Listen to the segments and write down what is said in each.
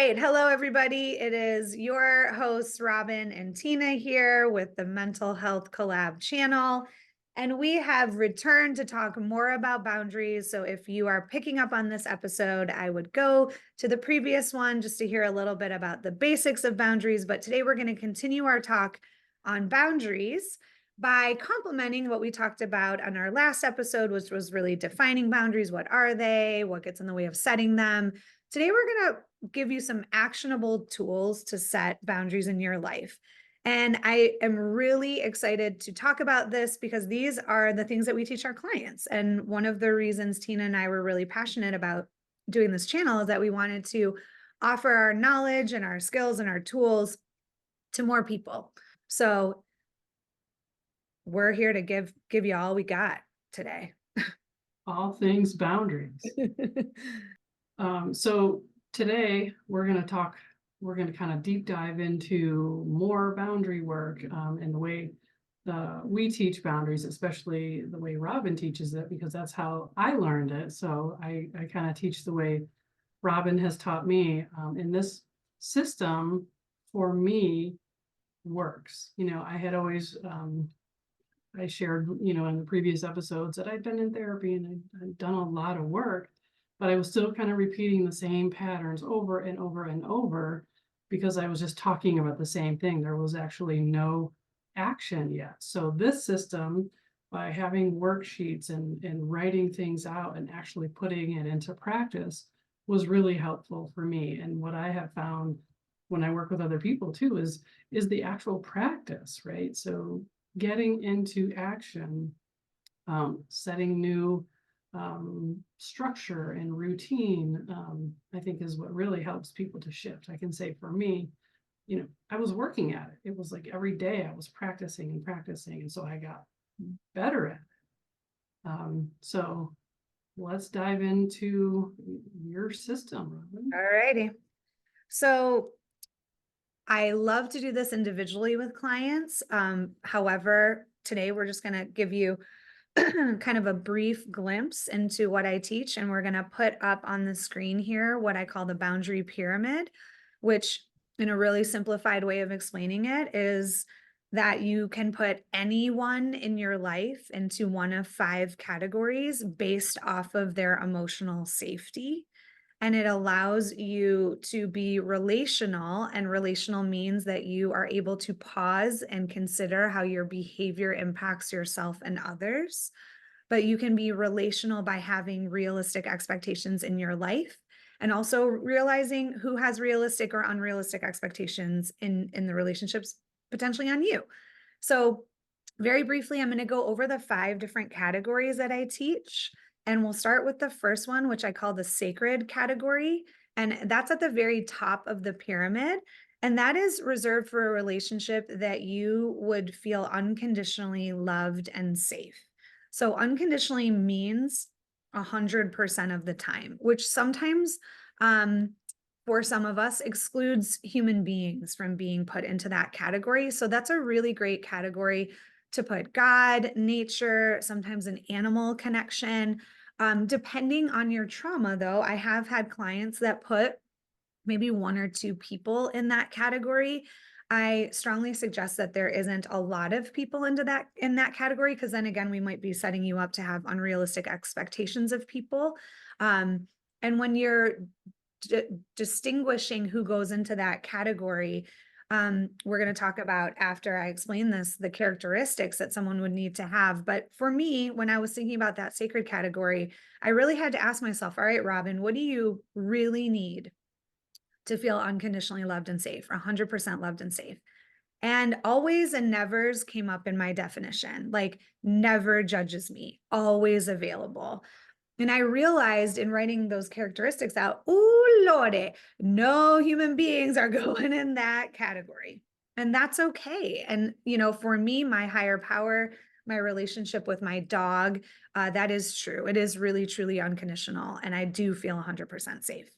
right. Hello, everybody. It is your hosts, Robin and Tina, here with the Mental Health Collab channel. And we have returned to talk more about boundaries. So if you are picking up on this episode, I would go to the previous one just to hear a little bit about the basics of boundaries. But today we're going to continue our talk on boundaries by complementing what we talked about on our last episode, which was really defining boundaries. What are they? What gets in the way of setting them? Today, we're going to give you some actionable tools to set boundaries in your life. And I am really excited to talk about this because these are the things that we teach our clients. And one of the reasons Tina and I were really passionate about doing this channel is that we wanted to offer our knowledge and our skills and our tools to more people. So we're here to give you all we got today. All things boundaries. So today we're going to kind of deep dive into more boundary work and the way we teach boundaries, especially the way Robin teaches it, because that's how I learned it. So I kind of teach the way Robin has taught me. And this system for me works. I had always I shared, in the previous episodes that I'd been in therapy and I'd done a lot of work, but I was still kind of repeating the same patterns over and over and over because I was just talking about the same thing. There was actually no action yet. So this system, by having worksheets and writing things out and actually putting it into practice, was really helpful for me. And what I have found when I work with other people too is the actual practice, right? So getting into action, setting new structure and routine, I think is what really helps people to shift. I can say for me, I was working at it. It was like every day I was practicing and practicing. And so I got better at it. So let's dive into your system, Robin. All righty. So I love to do this individually with clients. However, today we're just going to give you kind of a brief glimpse into what I teach. And we're going to put up on the screen here what I call the boundary pyramid, which in a really simplified way of explaining it is that you can put anyone in your life into one of 5 categories based off of their emotional safety. And it allows you to be relational, and relational means that you are able to pause and consider how your behavior impacts yourself and others. But you can be relational by having realistic expectations in your life and also realizing who has realistic or unrealistic expectations in the relationships potentially on you. So very briefly, I'm going to go over the 5 different categories that I teach. And we'll start with the first one, which I call the sacred category. And that's at the very top of the pyramid. And that is reserved for a relationship that you would feel unconditionally loved and safe. So unconditionally means 100% of the time, which sometimes for some of us excludes human beings from being put into that category. So that's a really great category to put God, nature, sometimes an animal connection. Depending on your trauma, though, I have had clients that put maybe 1 or 2 people in that category. I strongly suggest that there isn't a lot of people in that category, because then again, we might be setting you up to have unrealistic expectations of people. And when you're distinguishing who goes into that category, we're going to talk about, after I explain this, the characteristics that someone would need to have. But for me, when I was thinking about that sacred category, I really had to ask myself, all right, Robin, what do you really need to feel unconditionally loved and safe, 100% loved and safe? And always and nevers came up in my definition, like never judges me, always available. And I realized in writing those characteristics out, oh, Lordy, no human beings are going in that category. And that's okay. And, for me, my higher power, my relationship with my dog, that is true. It is really, truly unconditional. And I do feel 100% safe.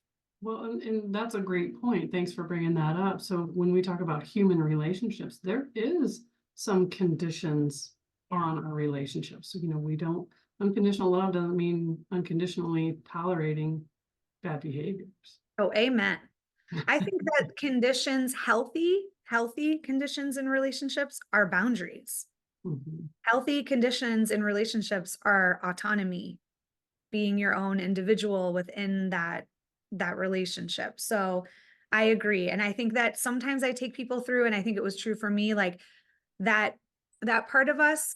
Well, and that's a great point. Thanks for bringing that up. So when we talk about human relationships, there is some conditions on our relationships. So, we don't, unconditional love doesn't mean unconditionally tolerating bad behaviors. Oh, amen. I think that healthy conditions in relationships are boundaries. Mhm. Healthy conditions in relationships are autonomy, being your own individual within that relationship. So I agree. And I think that sometimes I take people through, and I think it was true for me, like that that part of us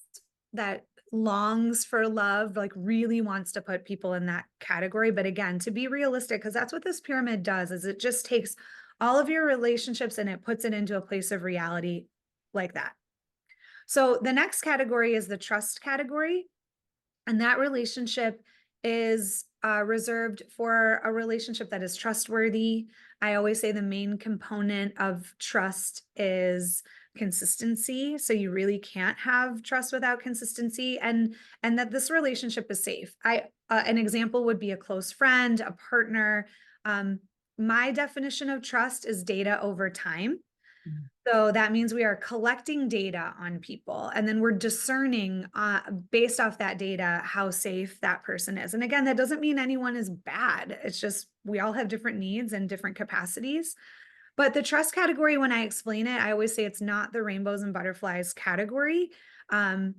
that longs for love, like really wants to put people in that category. But again, to be realistic, because that's what this pyramid does, is it just takes all of your relationships and it puts it into a place of reality like that. So the next category is the trust category. And that relationship is reserved for a relationship that is trustworthy. I always say the main component of trust is consistency. So you really can't have trust without consistency, and that this relationship is safe. An example would be a close friend, a partner. Um, my definition of trust is data over time. Mm. So that means we are collecting data on people, and then we're discerning based off that data how safe that person is. And again, that doesn't mean anyone is bad. It's just we all have different needs and different capacities. But the trust category, when I explain it, I always say it's not the rainbows and butterflies category. Um,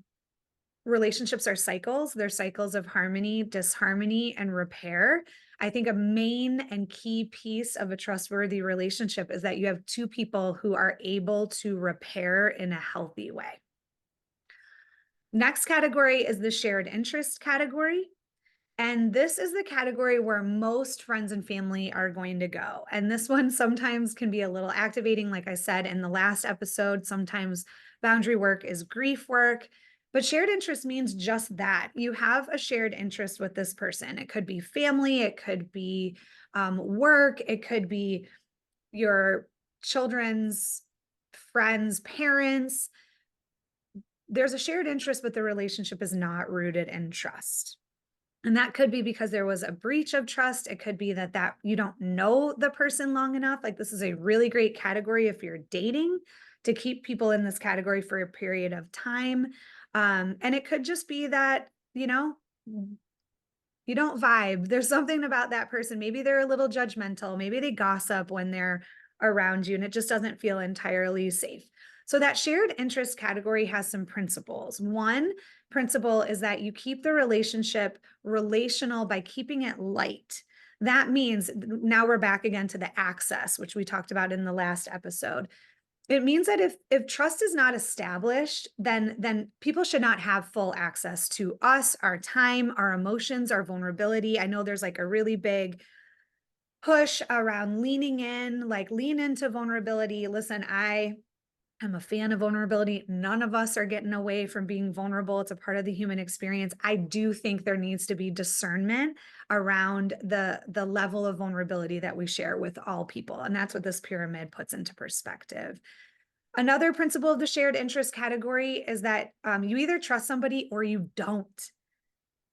Relationships are cycles. They're cycles of harmony, disharmony, and repair. I think a main and key piece of a trustworthy relationship is that you have two people who are able to repair in a healthy way. Next category is the shared interest category. And this is the category where most friends and family are going to go. And this one sometimes can be a little activating. Like I said in the last episode, sometimes boundary work is grief work. But shared interest means just that. You have a shared interest with this person. It could be family, it could be work, it could be your children's friends, parents. There's a shared interest, but the relationship is not rooted in trust. And that could be because there was a breach of trust. It could be that you don't know the person long enough. Like this is a really great category if you're dating, to keep people in this category for a period of time. And it could just be that, you don't vibe. There's something about that person. Maybe they're a little judgmental. Maybe they gossip when they're around you and it just doesn't feel entirely safe. So that shared interest category has some principles. One principle is that you keep the relationship relational by keeping it light. That means now we're back again to the access, which we talked about in the last episode. It means that if trust is not established, then people should not have full access to us, our time, our emotions, our vulnerability. I know there's like a really big push around leaning in, like lean into vulnerability. Listen, I am a fan of vulnerability. None of us are getting away from being vulnerable. It's a part of the human experience. I do think there needs to be discernment around the level of vulnerability that we share with all people. And that's what this pyramid puts into perspective. Another principle of the shared interest category is that you either trust somebody or you don't.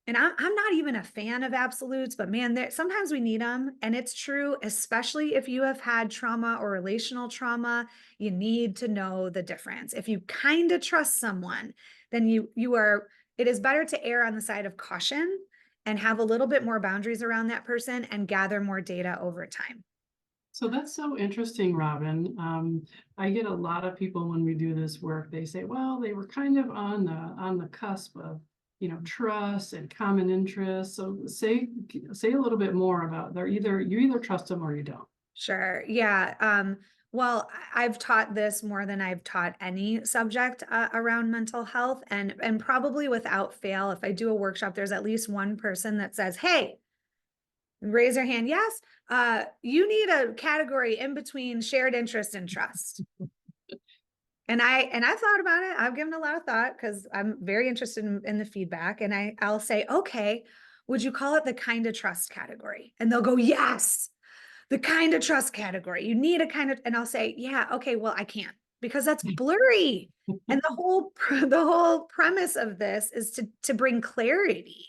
And I'm not even a fan of absolutes, but man, sometimes we need them. And it's true, especially if you have had trauma or relational trauma, you need to know the difference. If you kind of trust someone, then it is better to err on the side of caution and have a little bit more boundaries around that person and gather more data over time. So that's so interesting, Robin. I get a lot of people when we do this work, they say, well, they were kind of on the cusp of, trust and common interests. So say a little bit more about you either trust them or you don't. Sure. Yeah. Well, I've taught this more than I've taught any subject around mental health, and probably without fail, if I do a workshop, there's at least one person that says, "Hey," raise their hand. Yes, you need a category in between shared interest and trust. And I've thought about it. I've given a lot of thought because I'm very interested in the feedback. And I'll say, okay, would you call it the kind of trust category? And they'll go, yes, the kind of trust category. You need a kind of, and I'll say, yeah, okay, well, I can't because that's blurry. And the whole premise of this is to bring clarity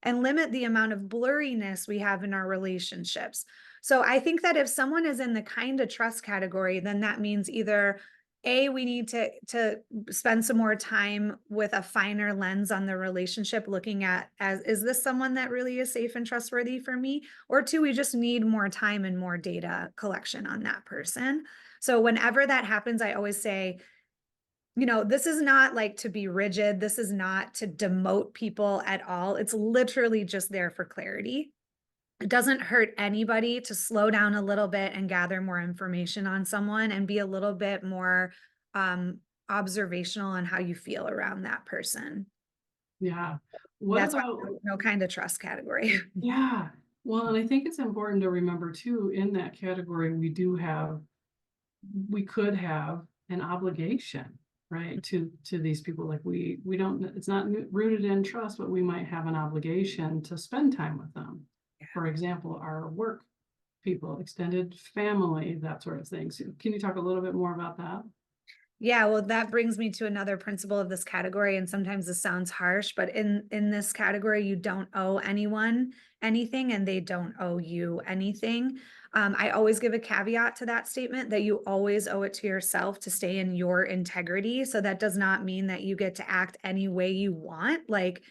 and limit the amount of blurriness we have in our relationships. So I think that if someone is in the kind of trust category, then that means either we need to spend some more time with a finer lens on the relationship, looking at as, is this someone that really is safe and trustworthy for me? Or two, we just need more time and more data collection on that person. So whenever that happens, I always say, this is not like to be rigid. This is not to demote people at all. It's literally just there for clarity. It doesn't hurt anybody to slow down a little bit and gather more information on someone and be a little bit more um, observational on how you feel around that person. Yeah. What That's why about, no kind of trust category. yeah, well, and I think it's important to remember too, in that category, we could have an obligation, right, to these people. Like we don't, it's not rooted in trust, but we might have an obligation to spend time with them. For example, our work people, extended family, that sort of thing. So can you talk a little bit more about that? Yeah, well, that brings me to another principle of this category, and sometimes this sounds harsh, but in this category, you don't owe anyone anything, and they don't owe you anything. I always give a caveat to that statement that you always owe it to yourself to stay in your integrity. So that does not mean that you get to act any way you want. Like,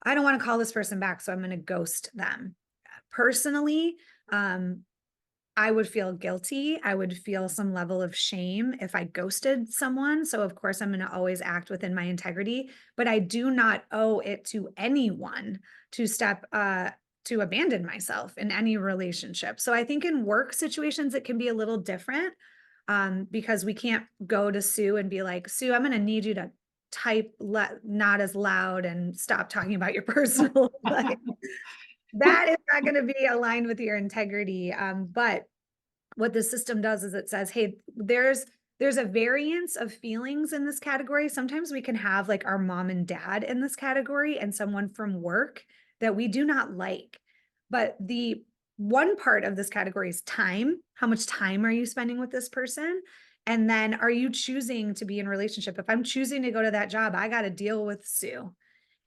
I don't want to call this person back, so I'm going to ghost them. Personally, um, I would feel guilty. I would feel some level of shame if I ghosted someone. So of course, I'm going to always act within my integrity, but I do not owe it to anyone to abandon myself in any relationship. So I think in work situations, it can be a little different, because we can't go to Sue and be like, Sue, I'm going to need you to type not as loud and stop talking about your personal life. That is not going to be aligned with your integrity. But what the system does is it says, hey, there's a variance of feelings in this category. Sometimes we can have like our mom and dad in this category and someone from work that we do not like. But the one part of this category is time. How much time are you spending with this person? And then are you choosing to be in a relationship? If I'm choosing to go to that job, I got to deal with Sue.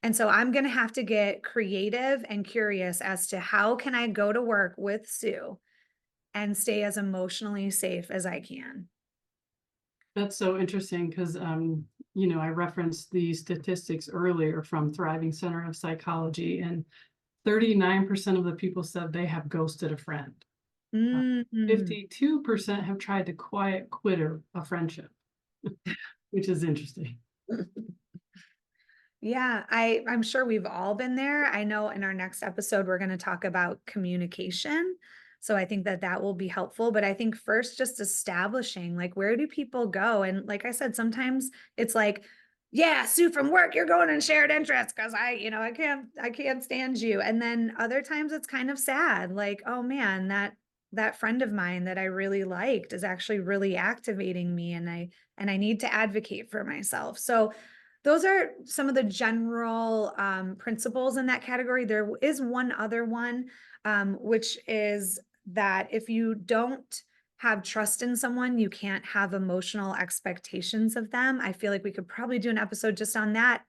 And so I'm going to have to get creative and curious as to how can I go to work with Sue and stay as emotionally safe as I can. That's so interesting because, I referenced the statistics earlier from Thriving Center of Psychology, and 39% of the people said they have ghosted a friend. Mm-hmm. 52% have tried to quiet quit a friendship, which is interesting. Yeah, I'm sure we've all been there. I know in our next episode, we're going to talk about communication. So I think that that will be helpful. But I think first, just establishing like, where do people go? And like I said, sometimes it's like, yeah, Sue from work, you're going in shared interests because I can't stand you. And then other times it's kind of sad, like, oh man, that friend of mine that I really liked is actually really activating me, and I need to advocate for myself. So those are some of the general principles in that category. There is one other one, which is that if you don't have trust in someone, you can't have emotional expectations of them. I feel like we could probably do an episode just on that.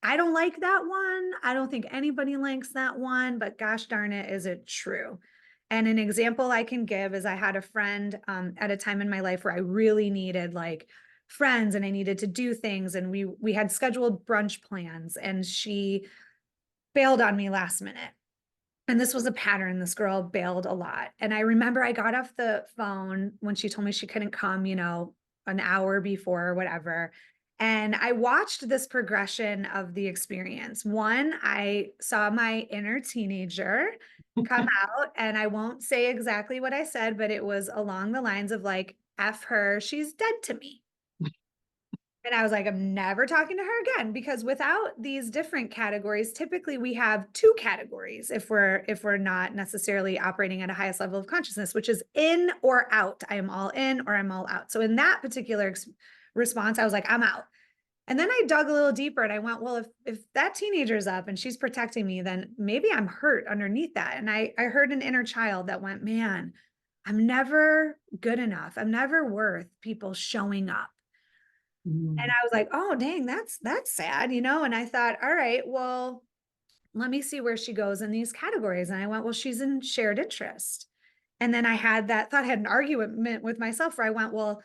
I don't like that one. I don't think anybody likes that one, but gosh darn it, is it true? And an example I can give is I had a friend at a time in my life where I really needed like friends and I needed to do things, and we had scheduled brunch plans, and she bailed on me last minute. And this was a pattern. This girl bailed a lot. And I remember I got off the phone when she told me she couldn't come, an hour before or whatever. And I watched this progression of the experience. One, I saw my inner teenager come out, and I won't say exactly what I said, but it was along the lines of like, F her, she's dead to me. And I was like, I'm never talking to her again, because without these different categories, typically we have two categories if we're not necessarily operating at a highest level of consciousness, which is in or out. I am all in or I'm all out. So in that particular response, I was like, I'm out. And then I dug a little deeper and I went, well, if that teenager's up and she's protecting me, then maybe I'm hurt underneath that. And I heard an inner child that went, man, I'm never good enough. I'm never worth people showing up. And I was like, oh, dang, that's sad, And I thought, all right, well, let me see where she goes in these categories. And I went, well, she's in shared interest. And then I had that thought, I had an argument with myself where I went, well,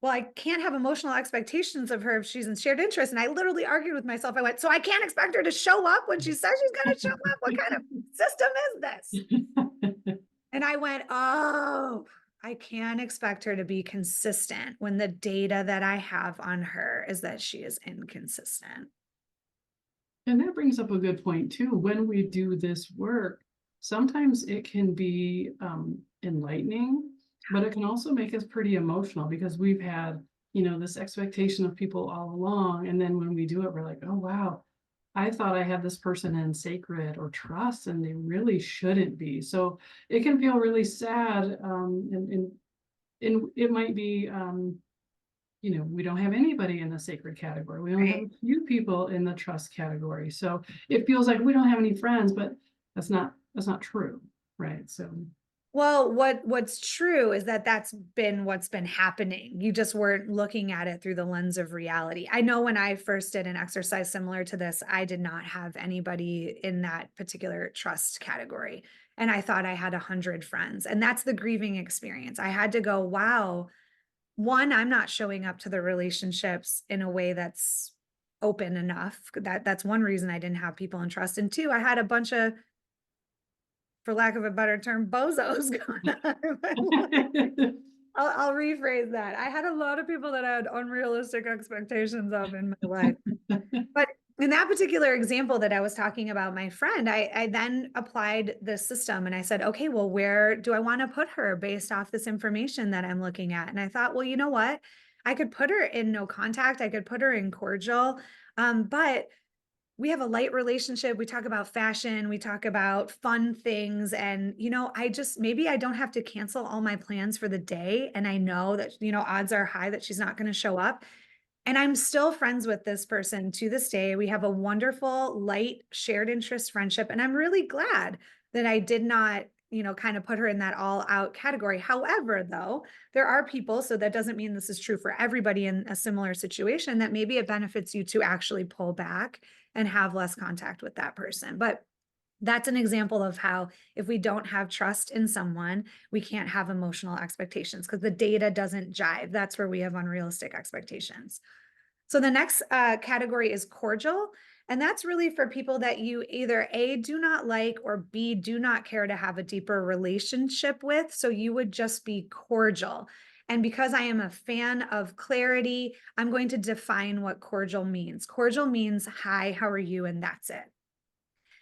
well, I can't have emotional expectations of her if she's in shared interest. And I literally argued with myself. I went, so I can't expect her to show up when she says she's going to show up. What kind of system is this? And I went, oh, I can't expect her to be consistent when the data that I have on her is that she is inconsistent. And that brings up a good point too. When we do this work, sometimes it can be enlightening, but it can also make us pretty emotional because we've had, this expectation of people all along. And then when we do it, we're like, oh, wow, I thought I had this person in sacred or trust, and they really shouldn't be. So it can feel really sad. And it might be, we don't have anybody in the sacred category. We only have Right. a few people in the trust category. So it feels like we don't have any friends, but that's not true. Right. So Well, what's true is that that's been what's been happening. You just weren't looking at it through the lens of reality. I know when I first did an exercise similar to this, I did not have anybody in that particular trust category. And I thought I had 100 friends. And that's the grieving experience. I had to go, wow, one, I'm not showing up to the relationships in a way that's open enough. That's one reason I didn't have people in trust. And two, I had a bunch of, for lack of a better term, bozos going on in my life. I'll rephrase that. I had a lot of people that I had unrealistic expectations of in my life. But in that particular example that I was talking about, my friend, I then applied the system and I said, okay, well, where do I want to put her based off this information that I'm looking at? And I thought, well, you know what? I could put her in no contact. I could put her in cordial. But we have a light relationship. We talk about fashion, we talk about fun things. And, I just, maybe I don't have to cancel all my plans for the day. And I know that, odds are high that she's not going to show up. And I'm still friends with this person to this day. We have a wonderful, light, shared interest friendship. And I'm really glad that I did not, kind of put her in that all out category. However, though, there are people, so that doesn't mean this is true for everybody in a similar situation, that maybe it benefits you to actually pull back and have less contact with that person. But that's an example of how if we don't have trust in someone, we can't have emotional expectations because the data doesn't jive. That's where we have unrealistic expectations. So the next category is cordial. And that's really for people that you either A, do not like, or B, do not care to have a deeper relationship with. So you would just be cordial. And because I am a fan of clarity, I'm going to define what cordial means. Cordial means, hi, how are you? And that's it.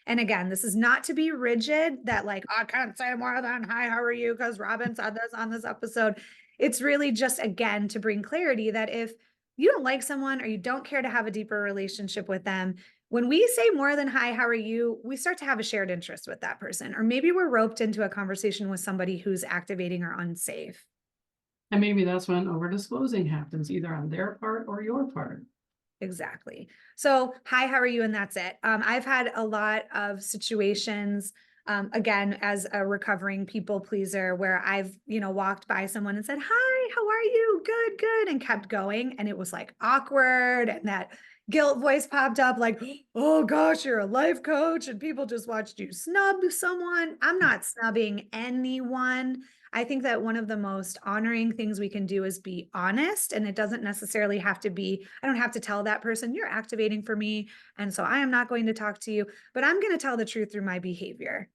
And again, this is not to be rigid that like, I can't say more than hi, how are you? Because Robin said this on this episode. It's really just, again, to bring clarity that if you don't like someone or you don't care to have a deeper relationship with them, when we say more than hi, how are you? We start to have a shared interest with that person. Or maybe we're roped into a conversation with somebody who's activating or unsafe. and maybe that's when over disclosing happens, either on their part or your part. Exactly. So, hi, how are you? And that's it. I've had a lot of situations, again, as a recovering people pleaser, where I've, walked by someone and said, hi, how are you? Good, good. And kept going. And it was like awkward. And that guilt voice popped up like, oh gosh, you're a life coach. And people just watched you snub someone. I'm not snubbing anyone. I think that one of the most honoring things we can do is be honest. And it doesn't necessarily have to be, I don't have to tell that person, you're activating for me. And so I am not going to talk to you, but I'm going to tell the truth through my behavior.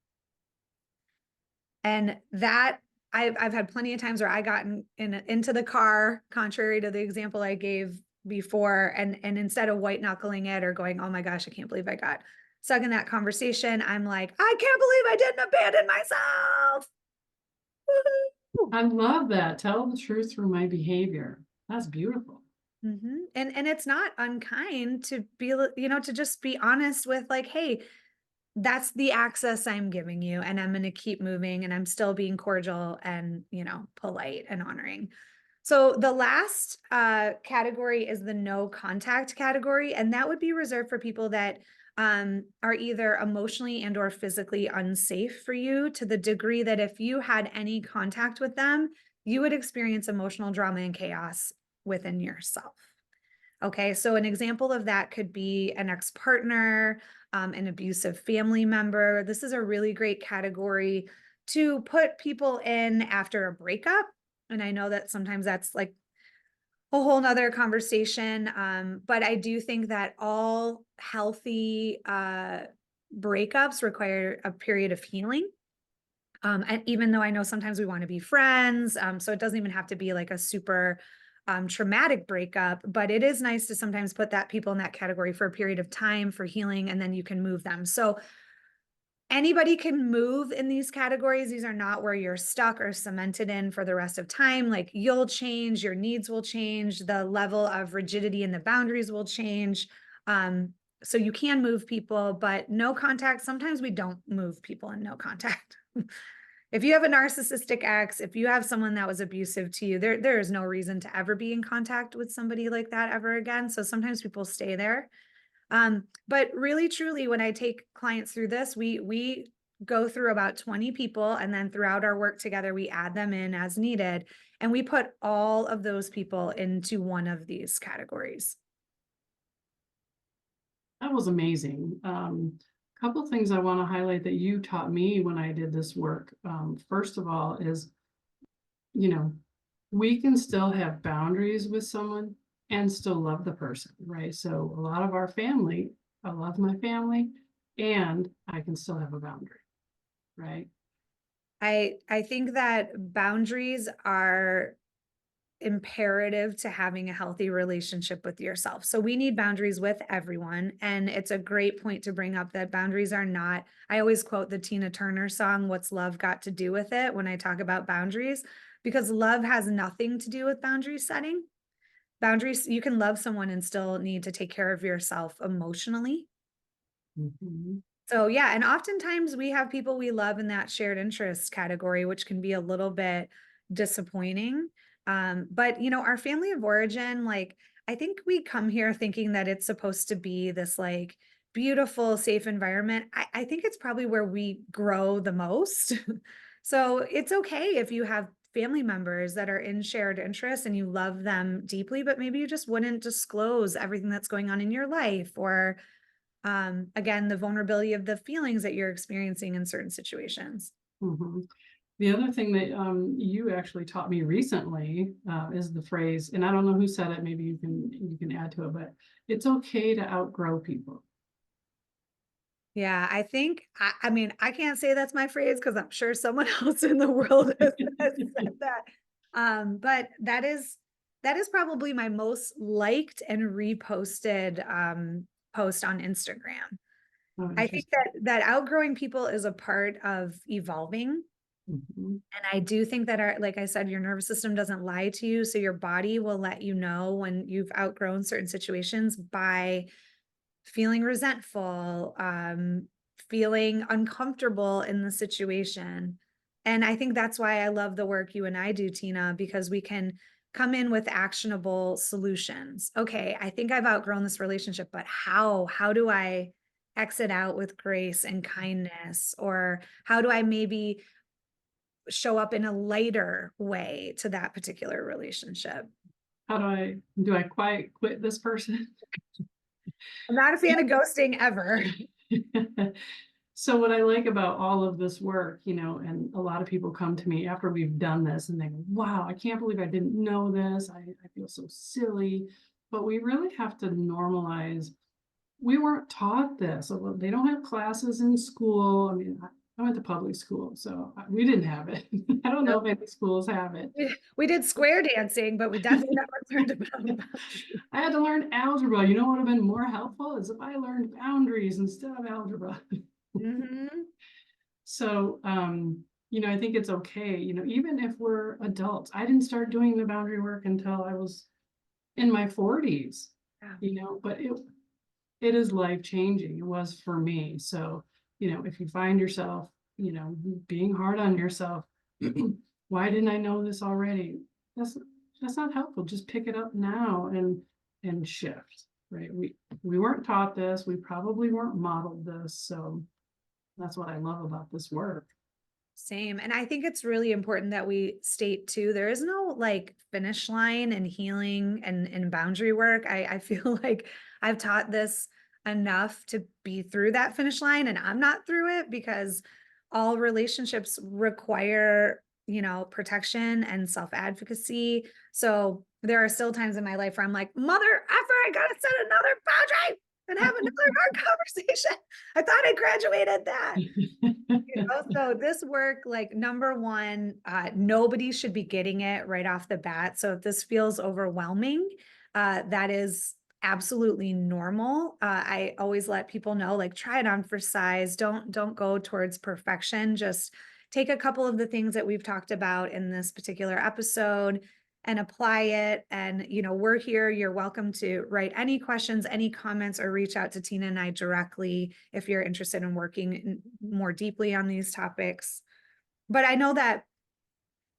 And that I've had plenty of times where I got into the car, contrary to the example I gave before. And instead of white knuckling it or going, oh my gosh, I can't believe I got stuck in that conversation, I'm like, I can't believe I didn't abandon myself. Woo-hoo. I love that. Tell the truth through my behavior. That's beautiful. And it's not unkind to be, to just be honest with like, hey, that's the access I'm giving you, and I'm going to keep moving, and I'm still being cordial and, polite and honoring. So the last category is the no contact category, and that would be reserved for people that are either emotionally and or physically unsafe for you, to the degree that if you had any contact with them, you would experience emotional drama and chaos within yourself. Okay, so an example of that could be an ex-partner, an abusive family member. This is a really great category to put people in after a breakup. And I know that sometimes that's like a whole nother conversation. But I do think that all healthy breakups require a period of healing. And even though I know sometimes we want to be friends, so it doesn't even have to be like a super traumatic breakup, but it is nice to sometimes put that people in that category for a period of time for healing, and then you can move them. So anybody can move in these categories. These are not where you're stuck or cemented in for the rest of time. Like, you'll change, your needs will change, the level of rigidity and the boundaries will change. So you can move people, but no contact. Sometimes we don't move people in no contact. If you have a narcissistic ex, if you have someone that was abusive to you, there is no reason to ever be in contact with somebody like that ever again. So sometimes people stay there. But really, truly, when I take clients through this, we go through about 20 people, and then throughout our work together, we add them in as needed, and we put all of those people into one of these categories. That was amazing. Couple things I want to highlight that you taught me when I did this work. First of all is, you know, we can still have boundaries with someone and still love the person, right? So a lot of our family, I love my family and I can still have a boundary, right? I think that boundaries are imperative to having a healthy relationship with yourself. So we need boundaries with everyone. And it's a great point to bring up that boundaries are not, I always quote the Tina Turner song, "What's Love Got to Do with It?" when I talk about boundaries, because love has nothing to do with boundary setting. Boundaries, you can love someone and still need to take care of yourself emotionally. Mhm. So yeah, and oftentimes we have people we love in that shared interest category, which can be a little bit disappointing. But our family of origin, like, I think we come here thinking that it's supposed to be this like beautiful, safe environment. I think it's probably where we grow the most. So it's okay if you have family members that are in shared interests and you love them deeply, but maybe you just wouldn't disclose everything that's going on in your life, or again, the vulnerability of the feelings that you're experiencing in certain situations. Mhm. The other thing that you actually taught me recently is the phrase, and I don't know who said it, maybe you can add to it, but it's okay to outgrow people. Yeah, I think, I mean, I can't say that's my phrase because I'm sure someone else in the world has said that. But that is probably my most liked and reposted post on Instagram. Oh, I think interesting. that outgrowing people is a part of evolving. Mhm. And I do think that like I said, your nervous system doesn't lie to you. So your body will let you know when you've outgrown certain situations by feeling resentful, feeling uncomfortable in the situation. And I think that's why I love the work you and I do, Tina, because we can come in with actionable solutions. Okay, I think I've outgrown this relationship, but how? How do I exit out with grace and kindness? Or how do I maybe show up in a lighter way to that particular relationship? How do I quit this person? I'm not a fan of ghosting ever. So what I like about all of this work, and a lot of people come to me after we've done this and they go, wow, I can't believe I didn't know this. I feel so silly. But we really have to normalize. We weren't taught this. So they don't have classes in school. I mean, I went to public school, so we didn't have it. I don't know if any schools have it. We did square dancing, but we definitely never learned about boundaries. I had to learn algebra. You know what would have been more helpful is if I learned boundaries instead of algebra. Mhm. So, I think it's okay, even if we're adults. I didn't start doing the boundary work until I was in my 40s, Yeah. but it is life changing. It was for me. So, if you find yourself, being hard on yourself, why didn't I know this already? That's that's not helpful. Just pick it up now and shift, right? We weren't taught this. We probably weren't modeled this. So that's what I love about this work. Same. And I think it's really important that we state too, there is no like finish line in healing and boundary work. I feel like I've taught this enough to be through that finish line, and I'm not through it because all relationships require protection and self-advocacy. So there are still times in my life where I'm like, mother effer, I gotta set another boundary and have another hard conversation. I thought I graduated that. So this work, like number one, nobody should be getting it right off the bat. So if this feels overwhelming, that is absolutely normal. I always let people know, like, try it on for size. Don't go towards perfection. Just take a couple of the things that we've talked about in this particular episode and apply it. And, we're here. You're welcome to write any questions, any comments, or reach out to Tina and I directly if you're interested in working more deeply on these topics. But I know that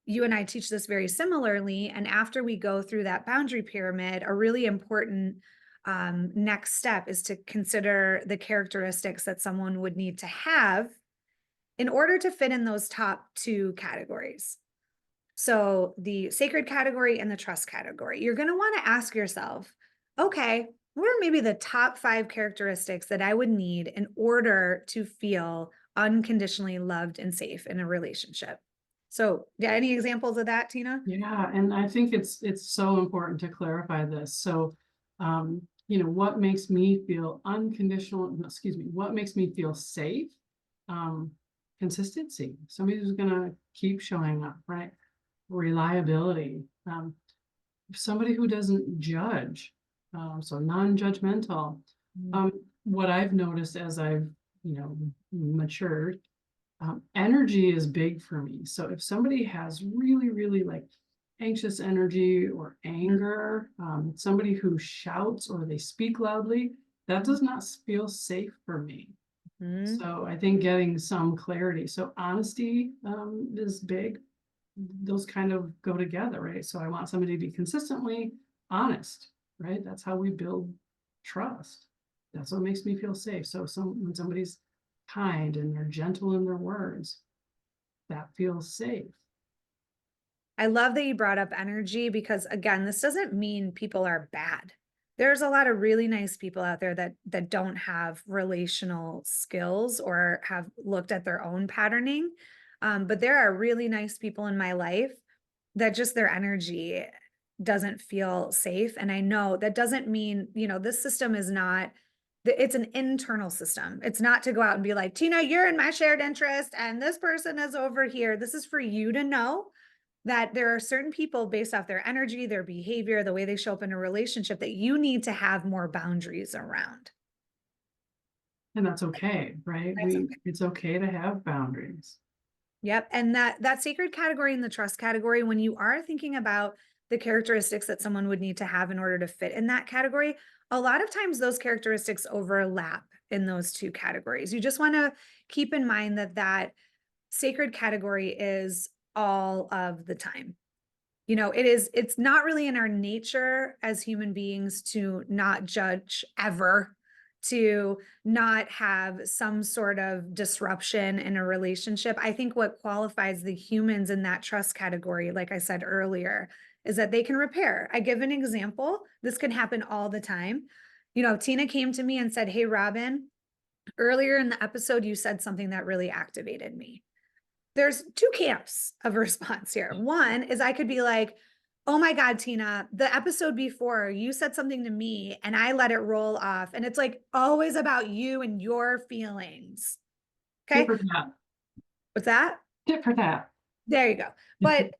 you and I teach this very similarly. And after we go through that boundary pyramid, a really important next step is to consider the characteristics that someone would need to have in order to fit in those top two categories. So the sacred category and the trust category. You're going to want to ask yourself, okay, what are maybe the top 5 characteristics that I would need in order to feel unconditionally loved and safe in a relationship? So, yeah, any examples of that, Tina? Yeah, and I think it's so important to clarify this. So, what makes me feel unconditional, excuse me, what makes me feel safe? Consistency. Somebody who's gonna keep showing up, right? Reliability. Somebody who doesn't judge, so non-judgmental. What I've noticed as I've, matured, energy is big for me. So if somebody has really, really like anxious energy or anger, somebody who shouts or they speak loudly, that does not feel safe for me. So I think getting some clarity. So honesty is big. Those kind of go together, right? So I want somebody to be consistently honest, right? That's how we build trust. That's what makes me feel safe. So when somebody's kind and they're gentle in their words, that feels safe. I love that you brought up energy because, again, this doesn't mean people are bad. There's a lot of really nice people out there that don't have relational skills or have looked at their own patterning. But there are really nice people in my life that just their energy doesn't feel safe. And I know that doesn't mean, this system is not, it's an internal system. It's not to go out and be like, Tina, you're in my shared interest and this person is over here. This is for you to know that there are certain people based off their energy, their behavior, the way they show up in a relationship that you need to have more boundaries around. And that's okay, right? It's okay to have boundaries. Yep. And that sacred category and the trust category, when you are thinking about the characteristics that someone would need to have in order to fit in that category, a lot of times those characteristics overlap in those two categories. You just want to keep in mind that sacred category is all of the time. It's not really in our nature as human beings to not judge ever, to not have some sort of disruption in a relationship. I think what qualifies the humans in that trust category, like I said earlier, is that they can repair. I give an example. This can happen all the time. Tina came to me and said, "Hey, Robin, earlier in the episode, you said something that really activated me." There's 2 camps of response here. One is I could be like, "Oh my God, Tina, the episode before you said something to me and I let it roll off. And it's like always about you and your feelings." Okay. Tip for that. What's that? Tip for that. There you go. But,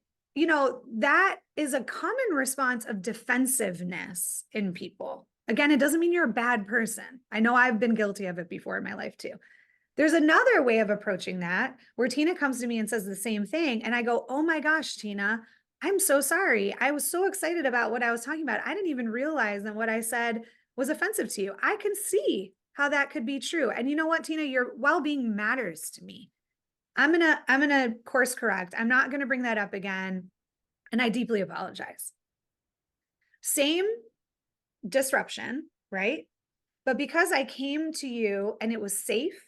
that is a common response of defensiveness in people. Again, it doesn't mean you're a bad person. I know I've been guilty of it before in my life too. There's another way of approaching that where Tina comes to me and says the same thing. And I go, "Oh my gosh, Tina, I'm so sorry. I was so excited about what I was talking about. I didn't even realize that what I said was offensive to you. I can see how that could be true. And you know what, Tina, your well-being matters to me. I'm gonna course correct. I'm not gonna bring that up again. And I deeply apologize." Same disruption, right? But because I came to you and it was safe,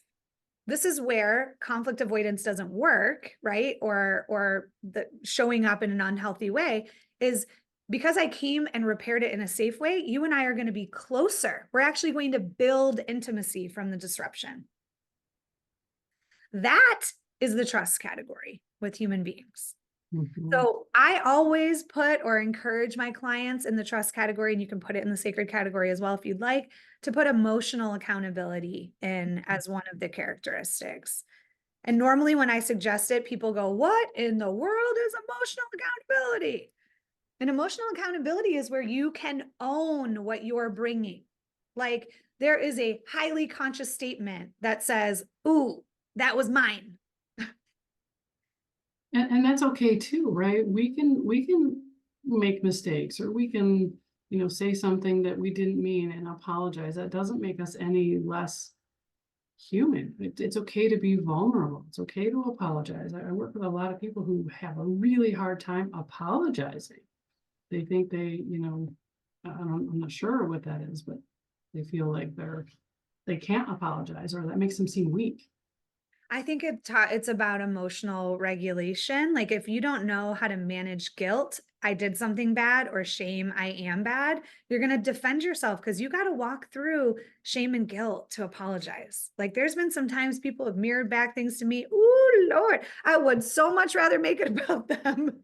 this is where conflict avoidance doesn't work, right? Or the showing up in an unhealthy way is because I came and repaired it in a safe way, you and I are going to be closer. We're actually going to build intimacy from the disruption. That is the trust category with human beings. Mhm. So I always put or encourage my clients in the trust category, and you can put it in the sacred category as well if you'd like, to put emotional accountability in as one of the characteristics. And normally when I suggest it, people go, "What in the world is emotional accountability?" And emotional accountability is where you can own what you're bringing. Like there is a highly conscious statement that says, "Ooh, that was mine." And that's okay too, right? We can make mistakes, or we can, say something that we didn't mean and apologize. That doesn't make us any less human. It's okay to be vulnerable. It's okay to apologize. I work with a lot of people who have a really hard time apologizing. They think I'm not sure what that is, but they feel like they can't apologize, or that makes them seem weak. I think it's about emotional regulation. Like if you don't know how to manage guilt, I did something bad, or shame, I am bad, you're going to defend yourself because you got to walk through shame and guilt to apologize. Like there's been some times people have mirrored back things to me. Ooh, Lord, I would so much rather make it about them.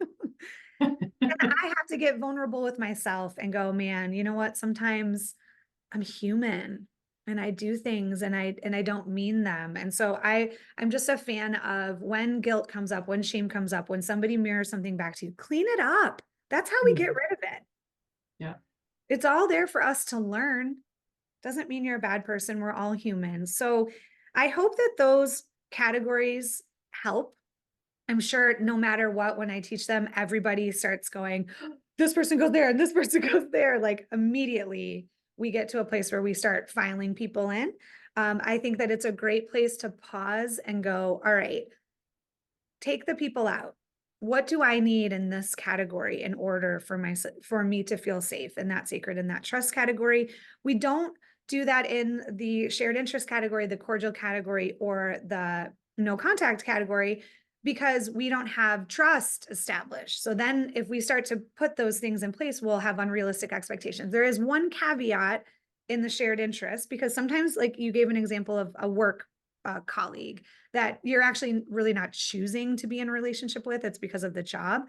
I have to get vulnerable with myself and go, man, you know what? Sometimes I'm human and I do things and I don't mean them. And so I'm just a fan of when guilt comes up, when shame comes up, when somebody mirrors something back to you, clean it up. That's how we get Mhm. rid of it. Yeah. It's all there for us to learn. Doesn't mean you're a bad person. We're all human. So I hope that those categories help. I'm sure no matter what, when I teach them, everybody starts going, this person goes there and this person goes there. Like immediately we get to a place where we start filing people in. I think that it's a great place to pause and go, all right, take the people out. What do I need in this category in order for me to feel safe in that sacred and that trust category? We don't do that in the shared interest category, the cordial category, or the no contact category because we don't have trust established. So then if we start to put those things in place, we'll have unrealistic expectations. There is one caveat in the shared interest because sometimes, like you gave an example of a work colleague that you're actually really not choosing to be in a relationship with. It's because of the job.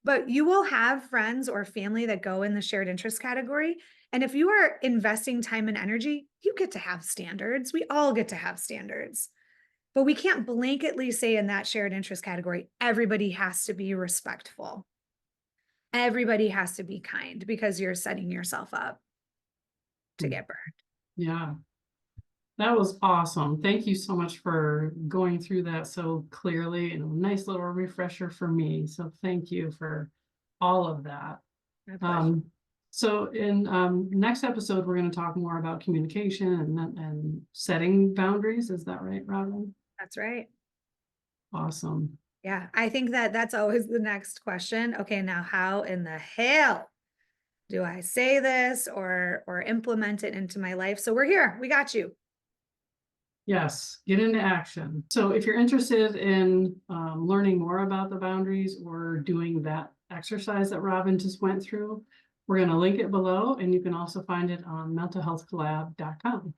But you will have friends or family that go in the shared interest category. And if you are investing time and energy, you get to have standards. We all get to have standards. But we can't blanketly say in that shared interest category, everybody has to be respectful. Everybody has to be kind because you're setting yourself up to get burned. Yeah. That was awesome. Thank you so much for going through that so clearly, and a nice little refresher for me. So thank you for all of that. My pleasure. Um, so in next episode, we're going to talk more about communication and setting boundaries. Is that right, Robin? That's right. Awesome. Yeah, I think that that's always the next question. Okay, now how in the hell do I say this or implement it into my life? So we're here. We got you. Yes, get into action. So if you're interested in learning more about the boundaries or doing that exercise that Robin just went through, we're going to link it below, and you can also find it on mentalhealthcollab.com.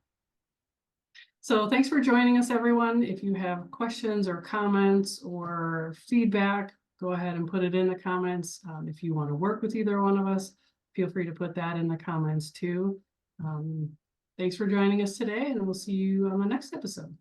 So thanks for joining us, everyone. If you have questions or comments or feedback, go ahead and put it in the comments. If you want to work with either one of us, feel free to put that in the comments too. Thanks for joining us today, and we'll see you on the next episode.